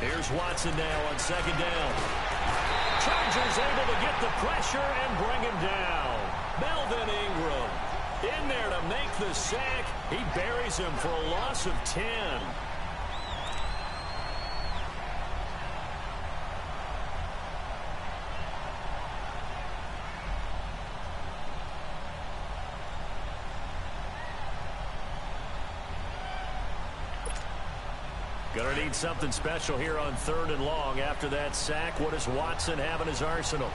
Here's Watson now on second down. Chargers able to get the pressure and bring him down. Melvin Ingram in there to make the sack. He buries him for a loss of 10. Gonna need something special here on 3rd and long. After that sack, what does Watson have in his arsenal?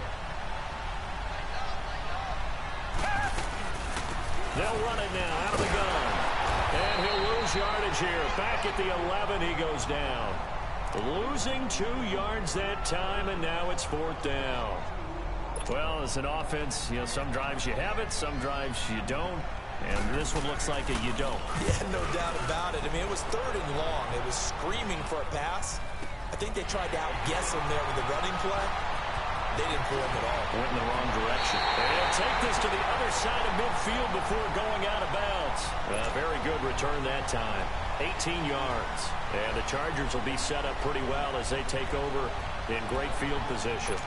They'll run it now out of the gun. And he'll lose yardage here. Back at the 11, he goes down. Losing 2 yards that time, and now it's 4th down. Well, as an offense, you know, some drives you have it, some drives you don't. And this one looks like a you don't. Yeah, no doubt about it. I mean, it was 3rd and long. It was screaming for a pass. I think they tried to outguess him there with the running play. They didn't pull him at all. Went in the wrong direction. They'll take this to the other side of midfield before going out of bounds. Very good return that time. 18 yards. And the Chargers will be set up pretty well as they take over in great field position.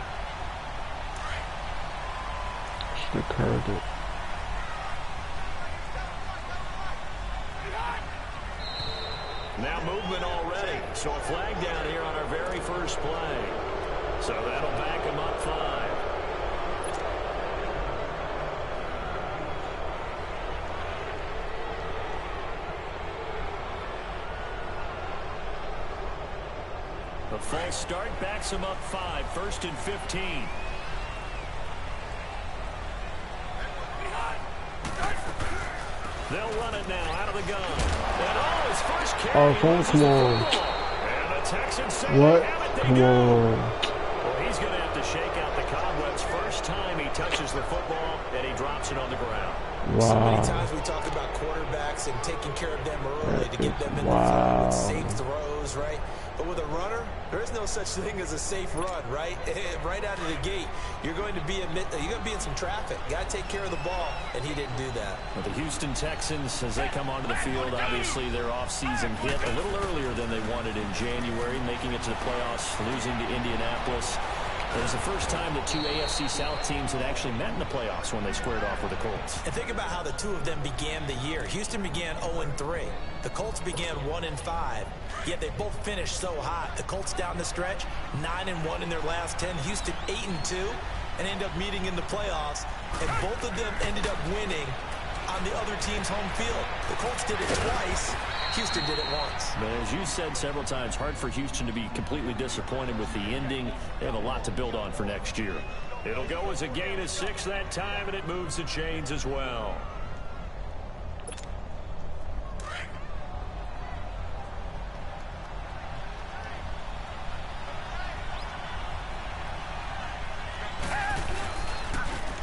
Should have curved it. Now movement already. So a flag down here on our very first play. So that'll back him up 5. The false start backs him up 5. 1st and 15. They'll run it now out of the gun. And his first carry. Come on. And the Texans say What? They have it. They Come go. on. Well, he's going to have to shake out the cobwebs. First time he touches the football, and he drops it on the ground. Wow. So many times we talk about quarterbacks and taking care of them early to get them in the field with safe throws, right? But with a runner, there is no such thing as a safe run, right? Right out of the gate, you're going to be in some traffic. Got to take care of the ball, and he didn't do that. Well, the Houston Texans, as they come onto the field, obviously their offseason hit a little earlier than they wanted in January, making it to the playoffs, losing to Indianapolis. It was the first time the 2 AFC South teams had actually met in the playoffs when they squared off with the Colts. And think about how the 2 of them began the year. Houston began 0-3. The Colts began 1-5. Yet they both finished so hot. The Colts down the stretch, 9-1 in their last 10. Houston 8-2, and ended up meeting in the playoffs. And both of them ended up winning on the other team's home field. The Colts did it twice. Houston did it once. But as you said several times, hard for Houston to be completely disappointed with the ending. They have a lot to build on for next year. It'll go as a gain of 6 that time, and it moves the chains as well.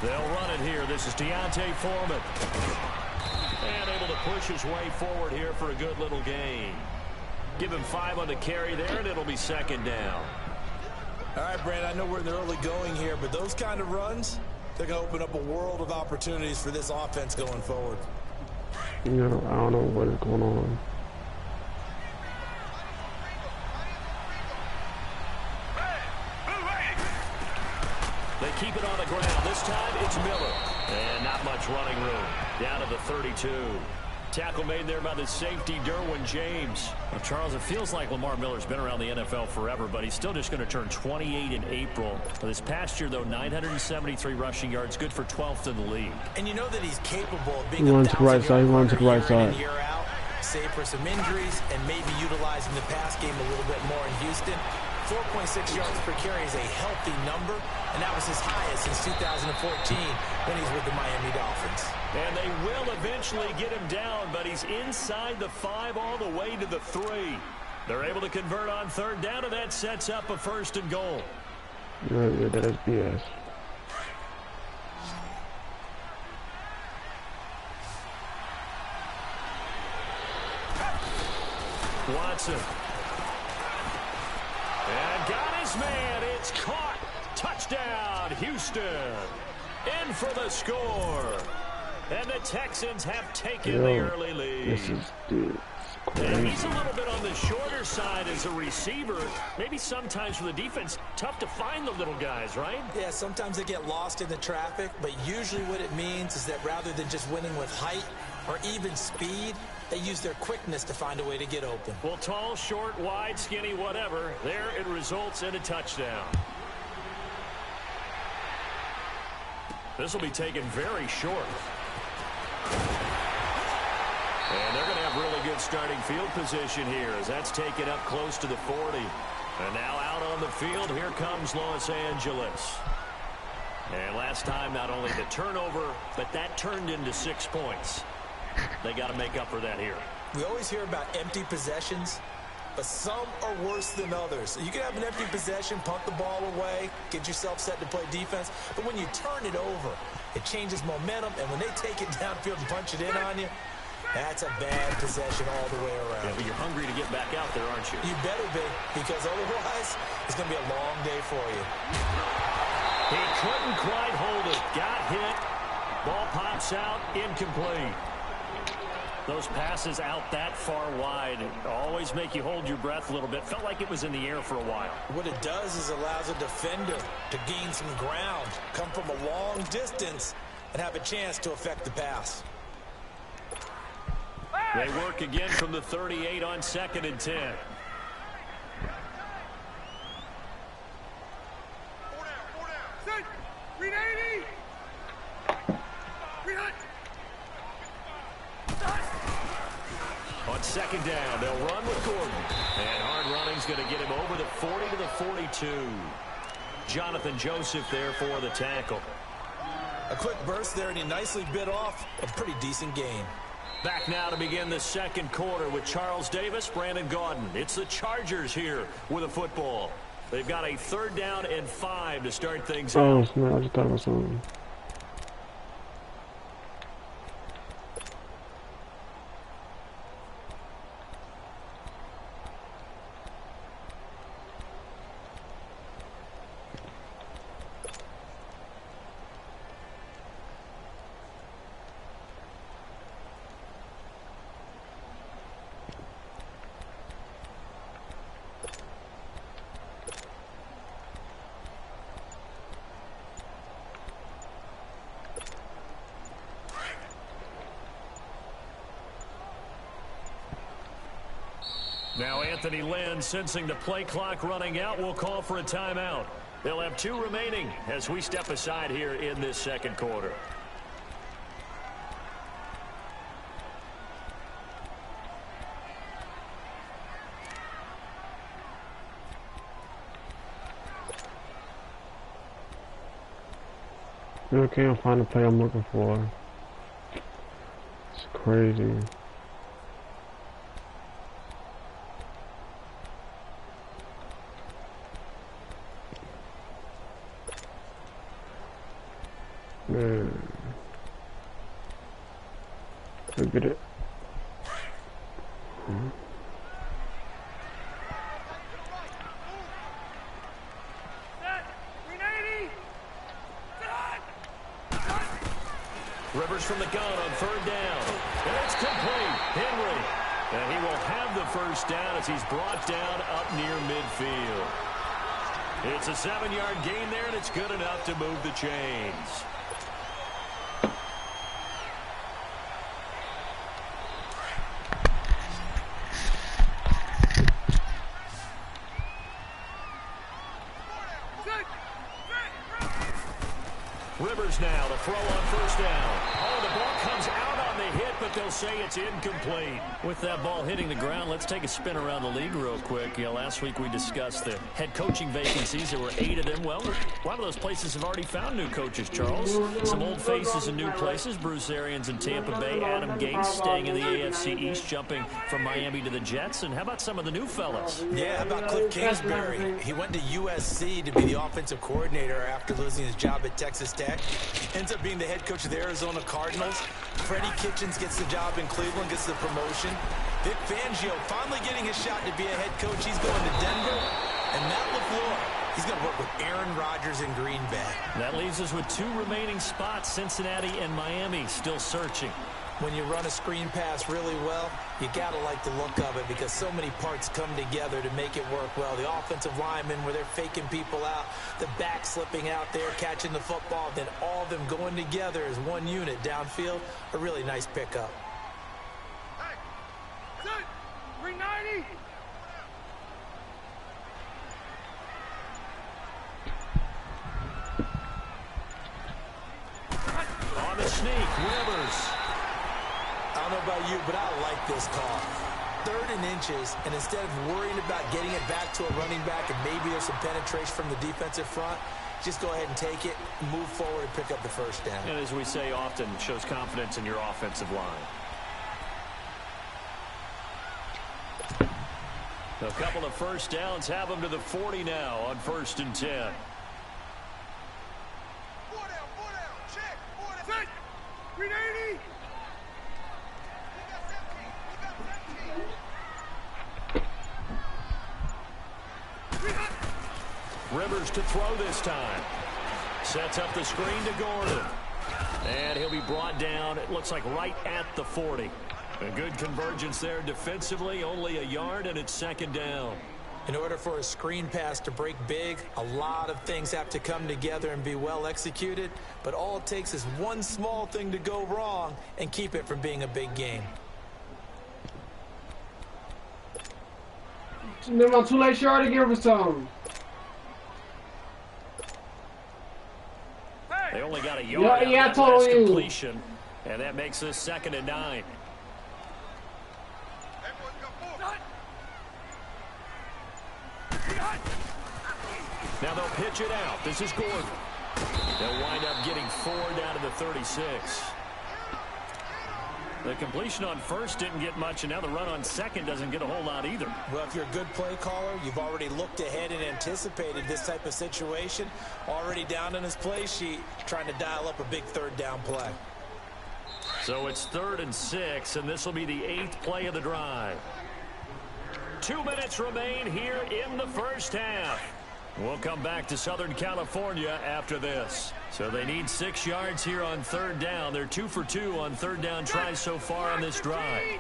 They'll run it here. This is Deontay Foreman. And able to push his way forward here for a good little gain. Give him 5 on the carry there, and it'll be 2nd down. All right, Brad, I know we're in the early going here, but those kind of runs, they're going to open up a world of opportunities for this offense going forward. You know, I don't know what is going on. They keep it on the ground. This time it's Miller. And not much running room. Down to the 32. Tackle made there by the safety, Derwin James. Well, Charles, it feels like Lamar Miller's been around the NFL forever, but he's still just going to turn 28 in April. This past year, though, 973 rushing yards, good for 12th in the league. And you know that he's capable of being He runs to the right side. He runs to the right side. Year out, save for some injuries, and maybe utilizing the pass game a little bit more in Houston. 4.6 yards per carry is a healthy number, and that was his highest since 2014 when he's with the Miami Dolphins. And they will eventually get him down, but he's inside the 5 all the way to the 3. They're able to convert on 3rd down, and that sets up a 1st and goal. Yeah, that is BS. Watson. And got his man. It's caught. Touchdown, Houston. In for the score. And the Texans have taken the early lead. This is, dude, And he's a little bit on the shorter side as a receiver. Maybe sometimes for the defense, tough to find the little guys, right? Yeah, sometimes they get lost in the traffic, but usually what it means is that rather than just winning with height or even speed, they use their quickness to find a way to get open. Well, tall, short, wide, skinny, whatever, there it results in a touchdown. This will be taken very short. And they're going to have really good starting field position here as that's taken up close to the 40. And now out on the field, here comes Los Angeles. And last time, not only the turnover, but that turned into 6 points. They got to make up for that here. We always hear about empty possessions, but some are worse than others. You can have an empty possession, punt the ball away, get yourself set to play defense, but when you turn it over, it changes momentum, and when they take it downfield and punch it in on you, that's a bad possession all the way around. Yeah, but you're hungry to get back out there, aren't you? You better be, because otherwise, it's going to be a long day for you. He couldn't quite hold it. Got hit. Ball pops out. Incomplete. Those passes out that far wide always make you hold your breath a little bit. Felt like it was in the air for a while. What it does is allows a defender to gain some ground, come from a long distance, and have a chance to affect the pass. They work again from the 38 on 2nd and 10. On 2nd down, they'll run with Gordon. And hard running's going to get him over the 40 to the 42. Jonathan Joseph there for the tackle. A quick burst there, and he nicely bit off a pretty decent gain. Back now to begin the 2nd quarter with Charles Davis, Brandon Gaudin. It's the Chargers here with a football. They've got a 3rd down and 5 to start things out. Oh, snap, I just thought it was something. Now Anthony Lynn, sensing the play clock running out, will call for a timeout. They'll have 2 remaining as we step aside here in this 2nd quarter. I can't find the play I'm looking for. It's crazy. Man. Look at it. Rivers from the gun on 3rd down. And it's complete. Henry. And he will have the 1st down as he's brought down up near midfield. It's a 7-yard gain there, and it's good enough to move the chains. Rivers now to throw on 1st down. Oh, the ball comes out on the hit, but they'll say it's incomplete. With that ball hitting the ground, let's take a spin around the league real quick. You know, last week we discussed the head coaching vacancies. There were 8 of them. Well, a lot of those places have already found new coaches, Charles. Some old faces in new places. Bruce Arians in Tampa Bay. Adam Gase staying in the AFC East, jumping from Miami to the Jets. And how about some of the new fellas? Yeah, how about Cliff Kingsbury? He went to USC to be the offensive coordinator after losing his job at Texas Tech. Ends up being the head coach of the Arizona Cardinals. Freddie Kitchens gets the job in Cleveland, gets the promotion. Vic Fangio finally getting his shot to be a head coach. He's going to Denver. And Matt LaFleur, he's going to work with Aaron Rodgers in Green Bay. That leaves us with 2 remaining spots, Cincinnati and Miami, still searching. When you run a screen pass really well, you got to like the look of it because so many parts come together to make it work well. The offensive linemen where they're faking people out, the back slipping out there, catching the football, then all of them going together as one unit downfield. A really nice pickup. Hey, 390. On the sneak, Rivers. I don't know about you, but I like this call. 3rd and inches, and instead of worrying about getting it back to a running back and maybe there's some penetration from the defensive front, just go ahead and take it, move forward, and pick up the first down. And as we say often, shows confidence in your offensive line. A couple of first downs have them to the 40 now on 1st and 10. 4 down, check, 4 down. 380. Rivers to throw this time. Sets up the screen to Gordon. And he'll be brought down, it looks like right at the 40. A good convergence there defensively, only a yard, and it's 2nd down. In order for a screen pass to break big, a lot of things have to come together and be well executed. But all it takes is one small thing to go wrong and keep it from being a big game. Them on too late, Shard to give us some. They only got a yard Yeah, out of that last totally. completion, and that makes this 2nd and 9. Now they'll pitch it out. This is Gordon. They'll wind up getting 4 down to the 36. The completion on 1st didn't get much, and now the run on 2nd doesn't get a whole lot either. Well, if you're a good play caller, you've already looked ahead and anticipated this type of situation. Already down in his play sheet, trying to dial up a big 3rd down play. So it's 3rd and 6, and this will be the 8th play of the drive. 2 minutes remain here in the first half. We'll come back to Southern California after this. So they need 6 yards here on 3rd down. They're 2 for 2 on 3rd down tries so far on this drive.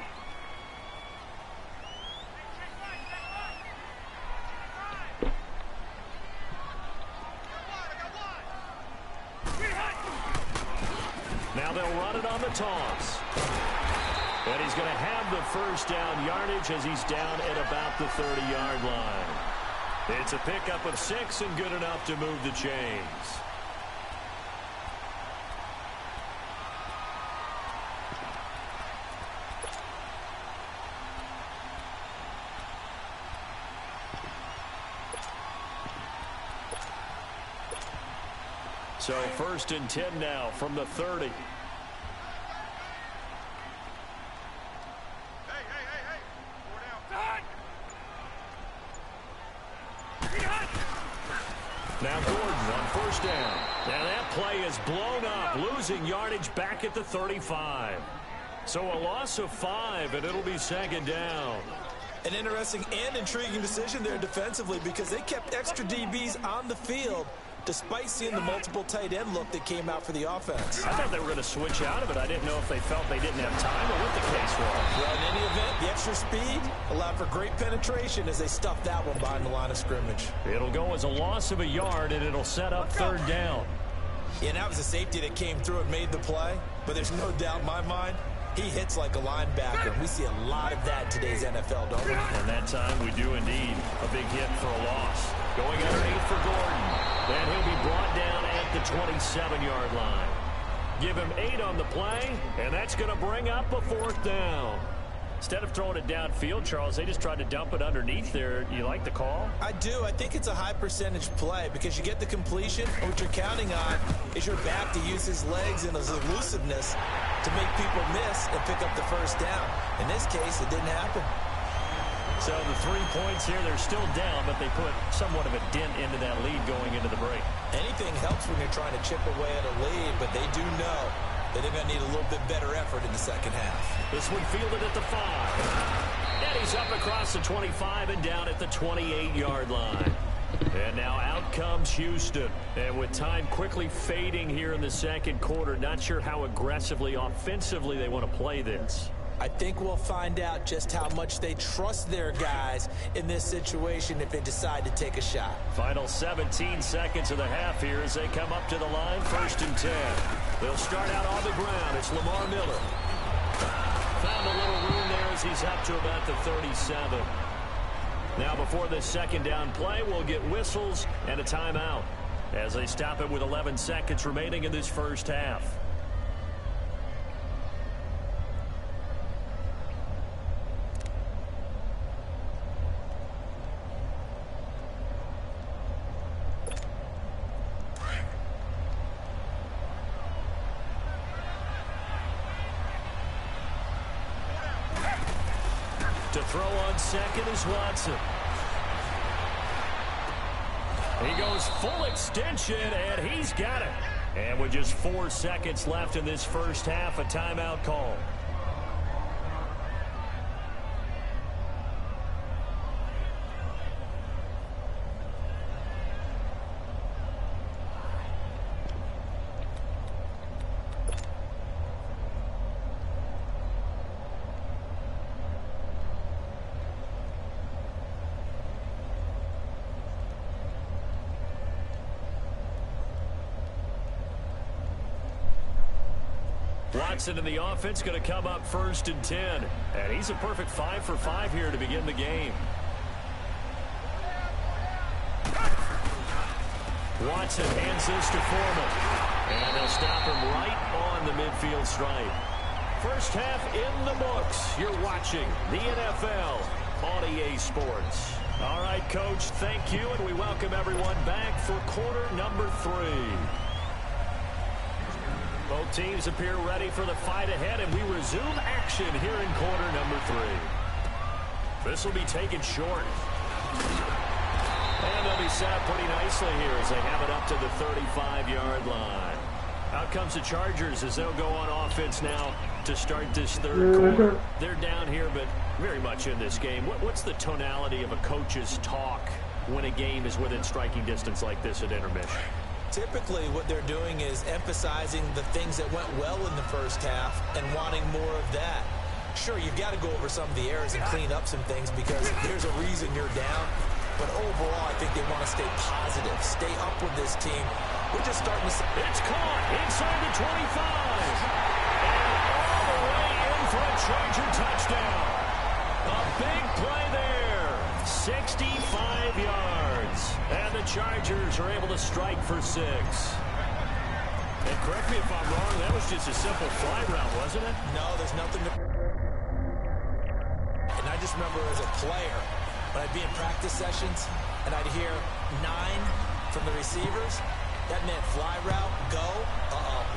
Now they'll run it on the toss. And he's going to have the first down yardage as he's down at about the 30-yard line. It's a pickup of 6 and good enough to move the chains. So 1st and 10 now from the 30. Now Gordon on 1st down. Now that play is blown up, losing yardage back at the 35. So a loss of 5, and it'll be 2nd down. An interesting and intriguing decision there defensively because they kept extra DBs on the field despite seeing the multiple tight end look that came out for the offense. I thought they were going to switch out of it. I didn't know if they felt they didn't have time or what the case was. Well, in any event, the extra speed allowed for great penetration as they stuffed that one behind the line of scrimmage. It'll go as a loss of a yard, and it'll set up 3rd down. Yeah, and that was a safety that came through and made the play, but there's no doubt in my mind, he hits like a linebacker. We see a lot of that in today's NFL, don't we? And that time we do indeed. A big hit for a loss. Going underneath for Gordon. And he'll be brought down at the 27-yard line. Give him 8 on the play, and that's going to bring up a 4th down. Instead of throwing it downfield, Charles, they just tried to dump it underneath there. You like the call? I do. I think it's a high percentage play because you get the completion, and what you're counting on is your back to use his legs and his elusiveness to make people miss and pick up the first down. In this case, it didn't happen. So the 3 points here, they're still down, but they put somewhat of a dent into that lead going into the break. Anything helps when you're trying to chip away at a lead, but they do know that they're going to need a little bit better effort in the second half. This one fielded at the 5. And he's up across the 25 and down at the 28-yard line. And now out comes Houston. And with time quickly fading here in the second quarter, not sure how aggressively, offensively they want to play this. I think we'll find out just how much they trust their guys in this situation if they decide to take a shot. Final 17 seconds of the half here as they come up to the line, 1st and 10. They'll start out on the ground. It's Lamar Miller. Found a little room there as he's up to about the 37. Now before this second down play, we'll get whistles and a timeout as they stop it with 11 seconds remaining in this first half. To throw on second is Watson. He goes full extension, and he's got it. And with just 4 seconds left in this first half, a timeout call. Watson in the offense going to come up 1st and 10. And he's a perfect 5 for 5 here to begin the game. Watson hands this to Foreman. And they'll stop him right on the midfield stripe. First half in the books. You're watching the NFL on EA Sports. All right, Coach, thank you, and we welcome everyone back for quarter number 3. Both teams appear ready for the fight ahead, and we resume action here in quarter number 3. This will be taken short. And they'll be set up pretty nicely here as they have it up to the 35-yard line. Out comes the Chargers as they'll go on offense now to start this third quarter. They're down here, but very much in this game. What's the tonality of a coach's talk when a game is within striking distance like this at intermission? Typically, what they're doing is emphasizing the things that went well in the first half and wanting more of that. Sure, you've got to go over some of the errors and clean up some things because there's a reason you're down. But overall, I think they want to stay positive, stay up with this team. We're just starting to see. It's caught inside the 25. And all the way in for a Charger touchdown. A big play there. 65 yards. And the Chargers are able to strike for 6. And correct me if I'm wrong, that was just a simple fly route, wasn't it? No, there's nothing to... And I just remember as a player, when I'd be in practice sessions, and I'd hear 9 from the receivers, that meant fly route, go,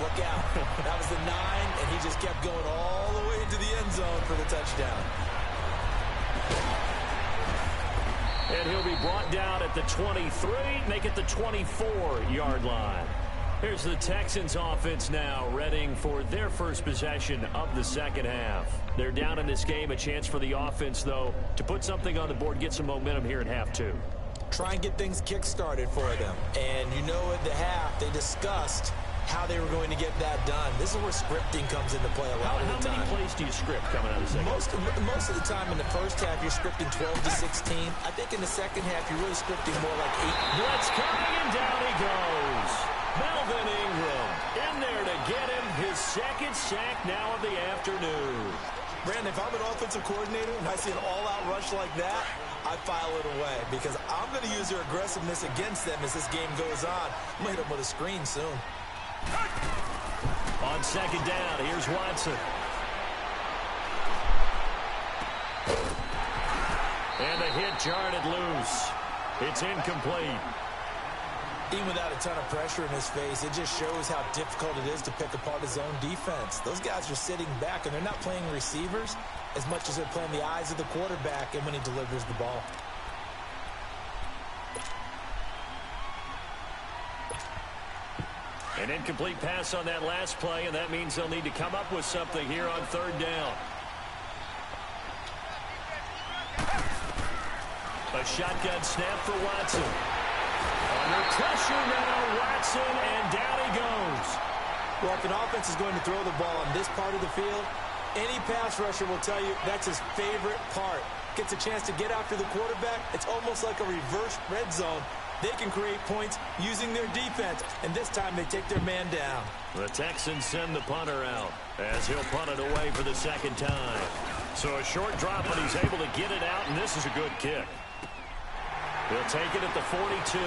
look out. That was the 9, and he just kept going all the way to the end zone for the touchdown. And he'll be brought down at the 23, make it the 24-yard line. Here's the Texans offense now, readying for their first possession of the second half. They're down in this game, a chance for the offense, though, to put something on the board, get some momentum here in half 2. Try and get things kick-started for them. And you know at the half, they discussed how they were going to get that done. This is where scripting comes into play a lot of the time. How many plays do you script coming out of the second? Most of the time in the first half, you're scripting 12 to 16. I think in the second half, you're really scripting more like 8. Blitz coming, and down he goes. Melvin Ingram in there to get him his second sack now of the afternoon. Brandon, if I'm an offensive coordinator and I see an all-out rush like that, I file it away because I'm going to use their aggressiveness against them as this game goes on. I'm going to hit them with a screen soon. On second down, here's Watson. And the hit jarred it loose. It's incomplete. Even without a ton of pressure in his face, it just shows how difficult it is to pick apart his own defense. Those guys are sitting back, and they're not playing receivers as much as they're playing the eyes of the quarterback and when he delivers the ball. An incomplete pass on that last play, and that means they'll need to come up with something here on third down. A shotgun snap for Watson. Under pressure now, Watson, and down he goes. Well, if an offense is going to throw the ball on this part of the field, any pass rusher will tell you that's his favorite part. Gets a chance to get after the quarterback. It's almost like a reverse red zone. They can create points using their defense, and this time they take their man down. The Texans send the punter out as he'll punt it away for the second time. So a short drop, but he's able to get it out, and this is a good kick. He'll take it at the 42.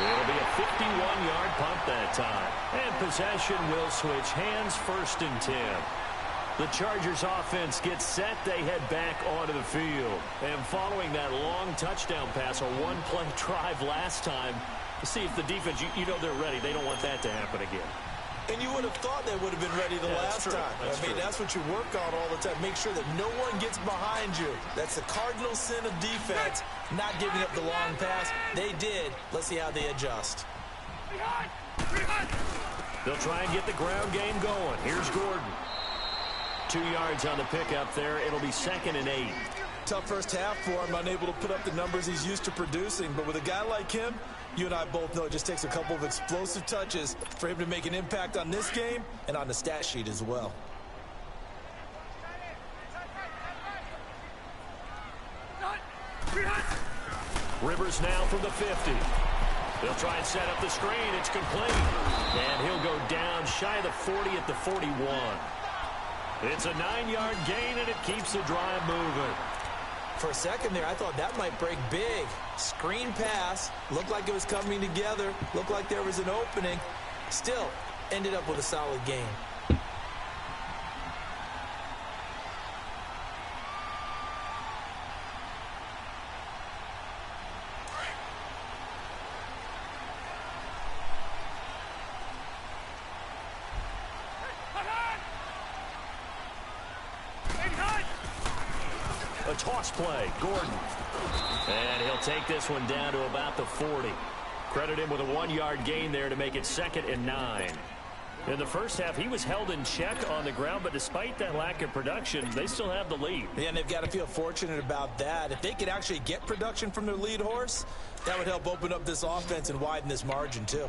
It'll be a 51-yard punt that time. And possession will switch hands, 1st and 10. The Chargers offense gets set. They head back onto the field. And following that long touchdown pass, a one-play drive last time, to see if the defense, you know they're ready. They don't want that to happen again. And you would have thought they would have been ready the last time. That's what you work on all the time. Make sure that no one gets behind you. That's the cardinal sin of defense, not giving up the long pass. They did. Let's see how they adjust. They'll try and get the ground game going. Here's Gordon. 2 yards on the pickup there. It'll be 2nd and 8. Tough first half for him, unable to put up the numbers he's used to producing. But with a guy like him, you and I both know it just takes a couple of explosive touches for him to make an impact on this game and on the stat sheet as well. Rivers now from the 50. They'll try and set up the screen. It's complete. And he'll go down shy of the 40 at the 41. It's a 9-yard gain, and it keeps the drive moving. For a second there, I thought that might break big. Screen pass. Looked like it was coming together. Looked like there was an opening. Still, ended up with a solid gain. A toss play, Gordon. And he'll take this one down to about the 40. Credit him with a 1-yard gain there to make it 2nd and 9. In the first half, he was held in check on the ground, but despite that lack of production, they still have the lead. Yeah, and they've got to feel fortunate about that. If they could actually get production from their lead horse, that would help open up this offense and widen this margin, too.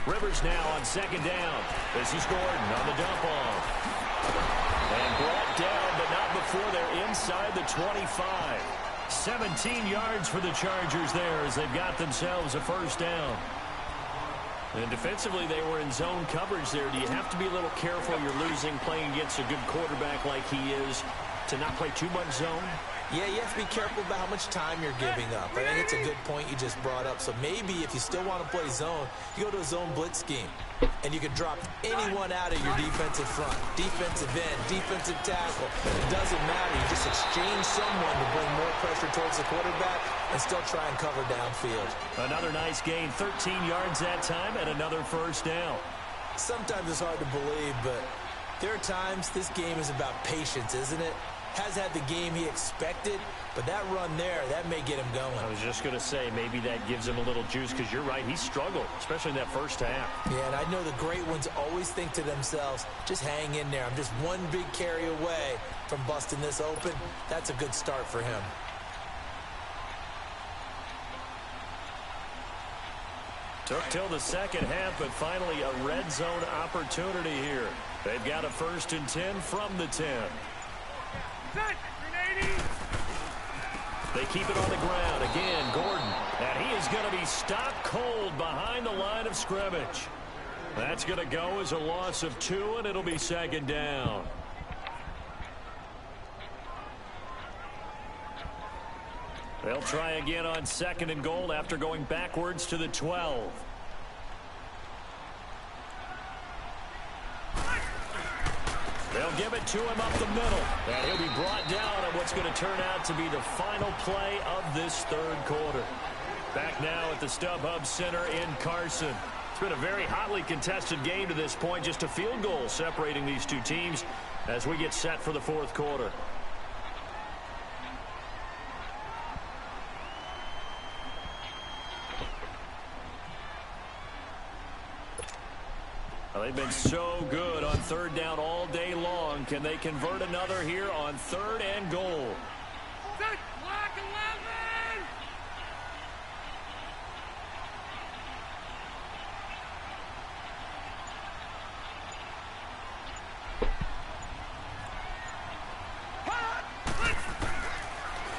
Rivers now on 2nd down. This is Gordon on the dump off. And brought down, but not before they're inside the 25. 17 yards for the Chargers there as they've got themselves a 1st down. And defensively, they were in zone coverage there. Do you have to be a little careful? You're losing, playing against a good quarterback like he is, to not play too much zone? Yeah, you have to be careful about how much time you're giving up. I think it's a good point you just brought up. So maybe if you still want to play zone, you go to a zone blitz scheme. And you can drop anyone out of your defensive front. Defensive end, defensive tackle. It doesn't matter. You just exchange someone to bring more pressure towards the quarterback and still try and cover downfield. Another nice gain, 13 yards that time, and another 1st down. Sometimes it's hard to believe, but there are times this game is about patience, isn't it? Has had the game he expected, but that run there, that may get him going. I was just going to say, maybe that gives him a little juice, because you're right, he struggled, especially in that first half. Yeah, and I know the great ones always think to themselves, just hang in there. I'm just one big carry away from busting this open. That's a good start for him. Took till the second half, but finally a red zone opportunity here. They've got a 1st and 10 from the 10. They keep it on the ground. Again, Gordon. And he is going to be stopped cold behind the line of scrimmage. That's going to go as a loss of 2, and it'll be 2nd down. They'll try again on 2nd and goal after going backwards to the 12. They'll give it to him up the middle. And he'll be brought down on what's going to turn out to be the final play of this 3rd quarter. Back now at the StubHub Center in Carson. It's been a very hotly contested game to this point. Just a field goal separating these two teams as we get set for the 4th quarter. Well, they've been so good on third down all day long. Can they convert another here on 3rd and goal? Set, block 11!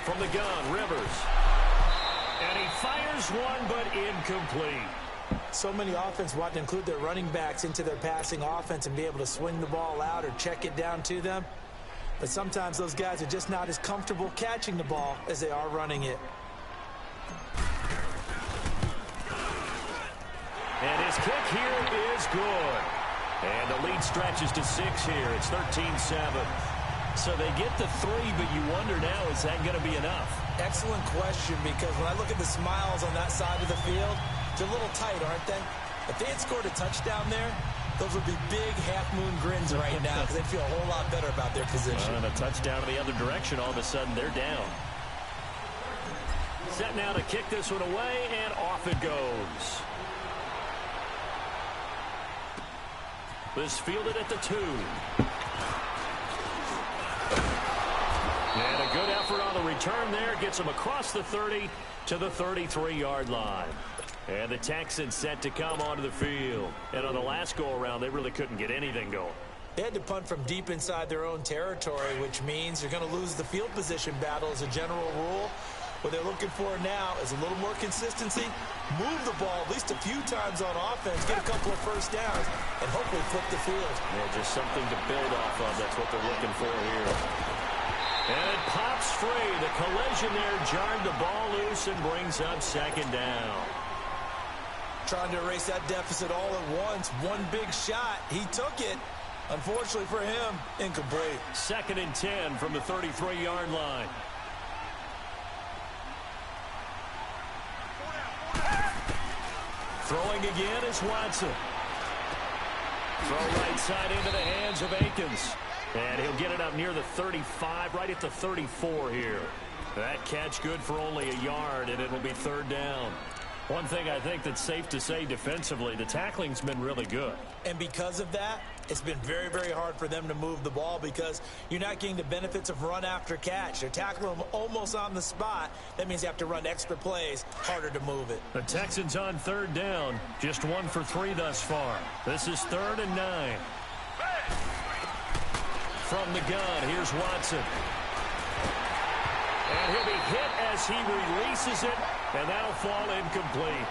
From the gun, Rivers. And he fires one, but incomplete. So many offense want to include their running backs into their passing offense and be able to swing the ball out or check it down to them. But sometimes those guys are just not as comfortable catching the ball as they are running it. And his kick here is good. And the lead stretches to 6 here. It's 13-7. So they get the 3, but you wonder now, is that going to be enough? Excellent question, because when I look at the smiles on that side of the field, they're a little tight, aren't they? If they had scored a touchdown there, those would be big half-moon grins right now because they'd feel a whole lot better about their position. And a touchdown in the other direction, all of a sudden they're down. Set now to kick this one away, and off it goes. This fielded at the 2. And a good effort on the return there. Gets him across the 30 to the 33-yard line. And the Texans set to come onto the field. And on the last go-around, they really couldn't get anything going. They had to punt from deep inside their own territory, which means you're going to lose the field position battle as a general rule. What they're looking for now is a little more consistency, move the ball at least a few times on offense, get a couple of first downs, and hopefully flip the field. Yeah, just something to build off of. That's what they're looking for here. And it pops free. The collision there jarred the ball loose and brings up 2nd down. Trying to erase that deficit all at once. One big shot. He took it. Unfortunately for him, incomplete. 2nd and 10 from the 33-yard line. Throwing again is Watson. Throw right side into the hands of Akins. And he'll get it up near the 35, right at the 34 here. That catch good for only a yard, and it'll be 3rd down. One thing I think that's safe to say defensively, the tackling's been really good. And because of that, it's been very, very hard for them to move the ball because you're not getting the benefits of run after catch. They're tackling them almost on the spot. That means you have to run extra plays, harder to move it. The Texans on 3rd down, just 1 for 3 thus far. This is 3rd and 9. From the gun, here's Watson. And he'll be hit as he releases it, and that'll fall incomplete.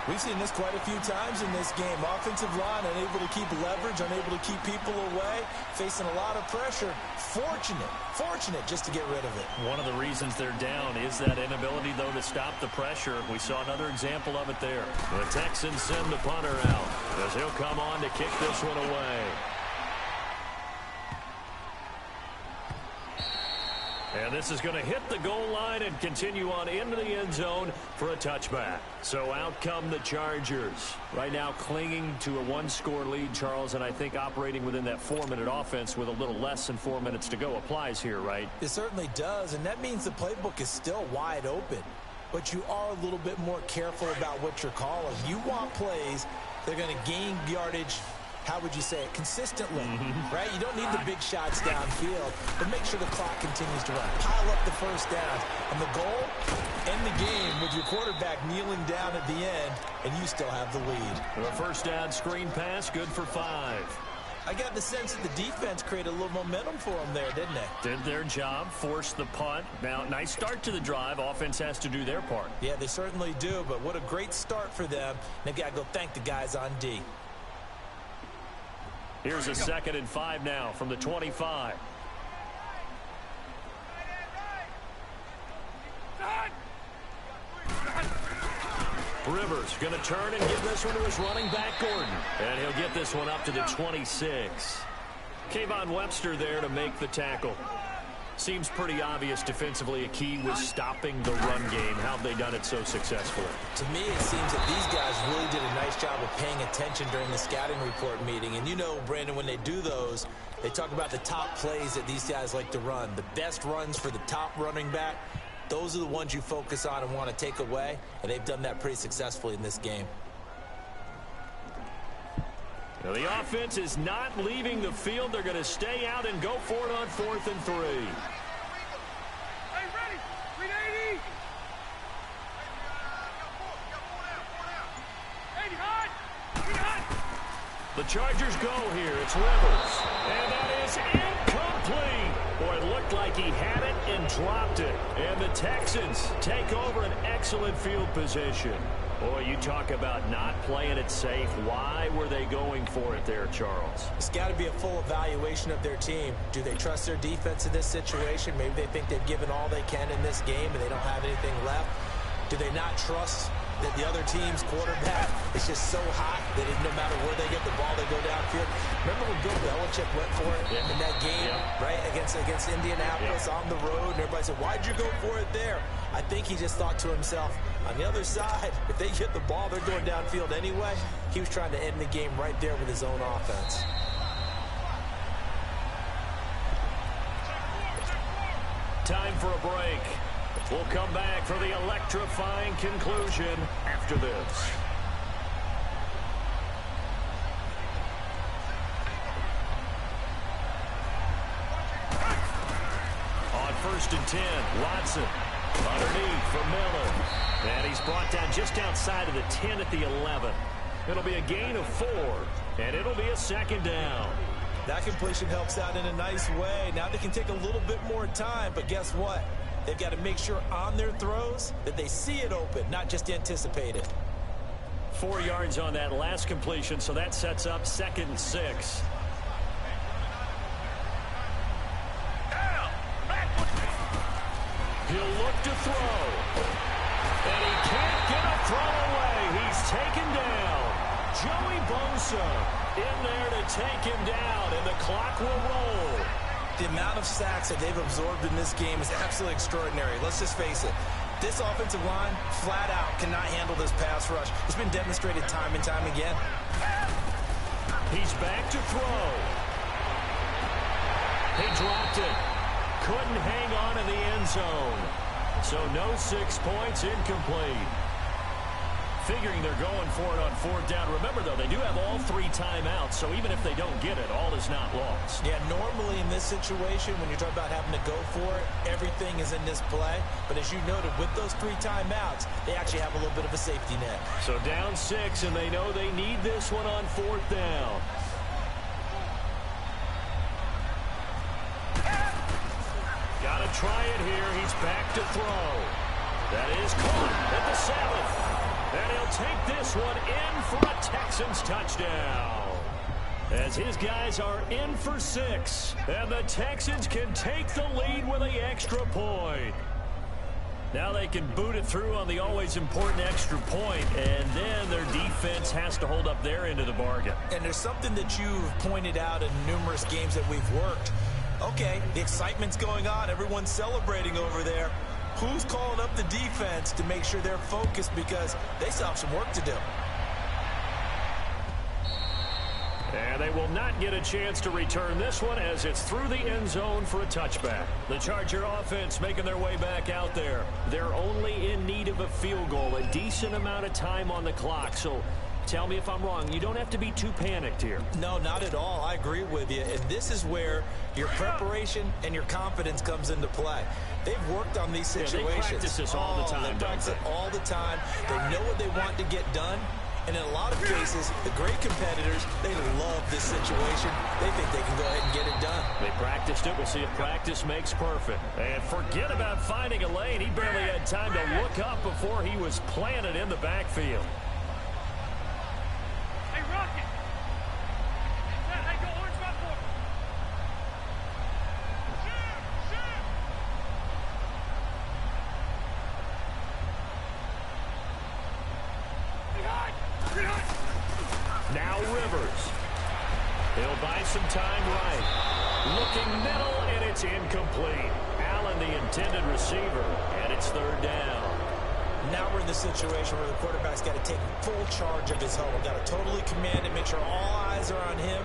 We've seen this quite a few times in this game. Offensive line unable to keep leverage, unable to keep people away, facing a lot of pressure. Fortunate just to get rid of it. One of the reasons they're down is that inability, though, to stop the pressure. We saw another example of it there. The Texans send the punter out as he'll come on to kick this one away. And this is going to hit the goal line and continue on into the end zone for a touchback. So out come the Chargers. Right now clinging to a 1-score lead, Charles, and I think operating within that 4-minute offense with a little less than 4 minutes to go applies here, right? It certainly does, and that means the playbook is still wide open. But you are a little bit more careful about what you're calling. You want plays that are going to gain yardage, how would you say it, consistently, right? You don't need the big shots downfield, but make sure the clock continues to run. Pile up the first downs. And the goal, end the game with your quarterback kneeling down at the end, and you still have the lead. The first down screen pass, good for 5. I got the sense that the defense created a little momentum for them there, didn't they? Did their job, forced the punt. Now, nice start to the drive. Offense has to do their part. Yeah, they certainly do, but what a great start for them. They've got to go thank the guys on D. Here's a 2nd and 5 now from the 25. Rivers going to turn and give this one to his running back, Gordon. And he'll get this one up to the 26. Kayvon Webster there to make the tackle. Seems pretty obvious defensively a key was stopping the run game. How have they done it so successfully? To me, it seems that these guys really did a nice job of paying attention during the scouting report meeting. And you know, Brandon, when they do those, they talk about the top plays that these guys like to run. The best runs for the top running back, those are the ones you focus on and want to take away. And they've done that pretty successfully in this game. Now, the offense is not leaving the field. They're going to stay out and go for it on 4th and 3. Hey, ready. 380. Hey, behind. The Chargers go here. It's Rivers. And that is incomplete. Boy, it looked like he had it and dropped it. And the Texans take over an excellent field position. Boy, you talk about not playing it safe. Why were they going for it there, Charles? It's got to be a full evaluation of their team. Do they trust their defense in this situation? Maybe they think they've given all they can in this game and they don't have anything left. Do they not trust that the other team's quarterback is just so hot that no matter where they get the ball, they go downfield? Remember when Bill Belichick went for it in that game, right, against Indianapolis on the road, and everybody said, why'd you go for it there? I think he just thought to himself, on the other side, if they get the ball, they're going downfield anyway. He was trying to end the game right there with his own offense. Time for a break. We'll come back for the electrifying conclusion after this. On 1st and 10, Watson underneath for Miller. And he's brought down just outside of the 10 at the 11. It'll be a gain of 4, and it'll be a 2nd down. That completion helps out in a nice way. Now they can take a little bit more time, but guess what? They've got to make sure on their throws that they see it open, not just anticipate it. 4 yards on that last completion, so that sets up 2nd and 6. He'll look to throw. And he can't get a throw away. He's taken down. Joey Bosa in there to take him down, and the clock will roll. The amount of sacks that they've absorbed in this game is absolutely extraordinary. Let's just face it. This offensive line, flat out, cannot handle this pass rush. It's been demonstrated time and time again. He's back to throw. He dropped it. Couldn't hang on in the end zone. So no 6 points, incomplete. Figuring they're going for it on 4th down. Remember, though, they do have all 3 timeouts, so even if they don't get it, all is not lost. Yeah, normally in this situation, when you're talking about having to go for it, everything is in this play. But as you noted, with those 3 timeouts, they actually have a little bit of a safety net. So down 6, and they know they need this one on 4th down. Got to try it here. He's back to throw. That is caught at the 7th. And he'll take this one in for a Texans touchdown. As his guys are in for 6. And the Texans can take the lead with an extra point. Now they can boot it through on the always important extra point, and then their defense has to hold up their end of the bargain. And there's something that you've pointed out in numerous games that we've worked. Okay, the excitement's going on. Everyone's celebrating over there. Who's calling up the defense to make sure they're focused, because they still have some work to do. And they will not get a chance to return this one as it's through the end zone for a touchback. The Charger offense making their way back out there. They're only in need of a field goal, a decent amount of time on the clock. So tell me if I'm wrong. You don't have to be too panicked here. No, not at all. I agree with you. And this is where your preparation and your confidence comes into play. They've worked on these situations. Yeah, they practice this all the time. They practice it all the time. They know what they want to get done. And in a lot of cases, the great competitors, they love this situation. They think they can go ahead and get it done. They practiced it. We'll see if practice makes perfect. And forget about finding a lane. He barely had time to look up before he was planted in the backfield. Hey, Rocket. Hey, go orange spot for me. Now Rivers. He'll buy some time right. Looking middle, and it's incomplete. Allen, the intended receiver, and it's 3rd down. Now we're in the situation where the quarterback's got to take full charge of his home. Got to totally command it, make sure all eyes are on him,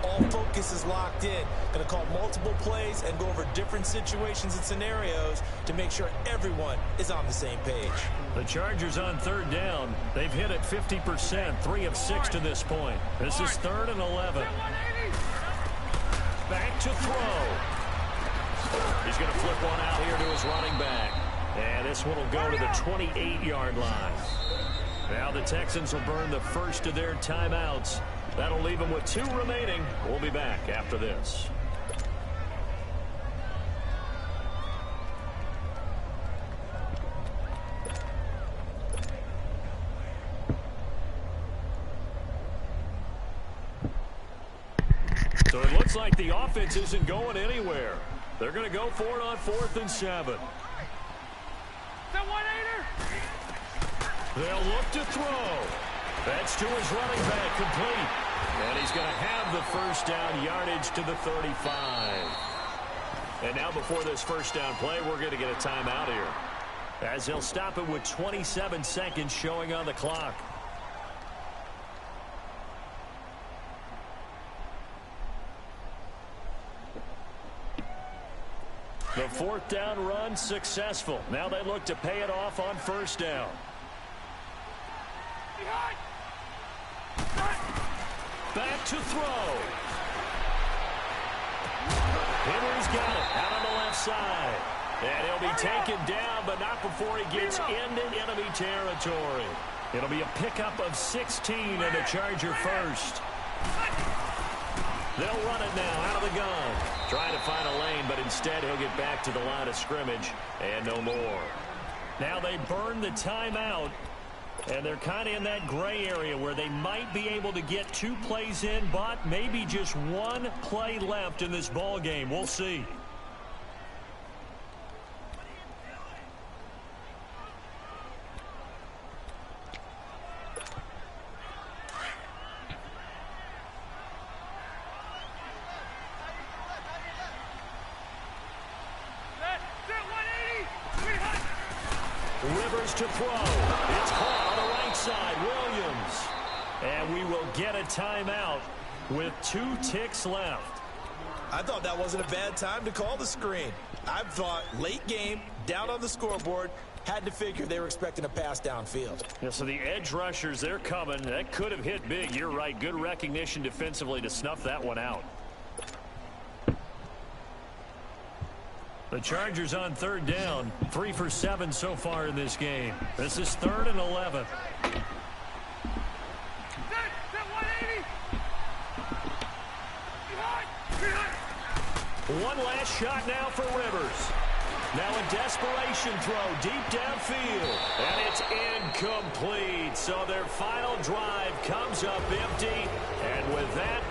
All focus is locked in. Going to call multiple plays and go over different situations and scenarios to make sure everyone is on the same page. The Chargers on third down. They've hit it 50%, 3 of 6 to this point. This is 3rd and 11. Back to throw. He's going to flip one out here to his running back. And this one will go to the 28-yard line. Now the Texans will burn the first of their timeouts. That'll leave them with 2 remaining. We'll be back after this. So it looks like the offense isn't going anywhere. They're going to go for it on 4th and 7. They'll look to throw. That's to his running back, complete. And he's going to have the first down, yardage to the 35. And now before this first down play, we're going to get a timeout here, as they'll stop it with 27 seconds showing on the clock. The 4th down run successful. Now they look to pay it off on first down. Back to throw. Henry's got it out on the left side. And he'll be taken down, but not before he gets into enemy territory. It'll be a pickup of 16 and a Charger first. They'll run it now out of the gun. Trying to find a lane, but instead he'll get back to the line of scrimmage and no more. Now they burn the timeout. And they're kind of in that gray area where they might be able to get 2 plays in, but maybe just 1 play left in this ball game. We'll see. Rivers to throw. It's caught on the right side. Williams. And we will get a timeout with 2 ticks left. I thought that wasn't a bad time to call the screen. I thought late game, down on the scoreboard, had to figure they were expecting a pass downfield. Yeah, so the edge rushers, they're coming. That could have hit big. You're right. Good recognition defensively to snuff that one out. The Chargers on third down, 3 for 7 so far in this game. This is 3rd and 11. One last shot now for Rivers. Now a desperation throw deep downfield. And it's incomplete. So their final drive comes up empty. And with that,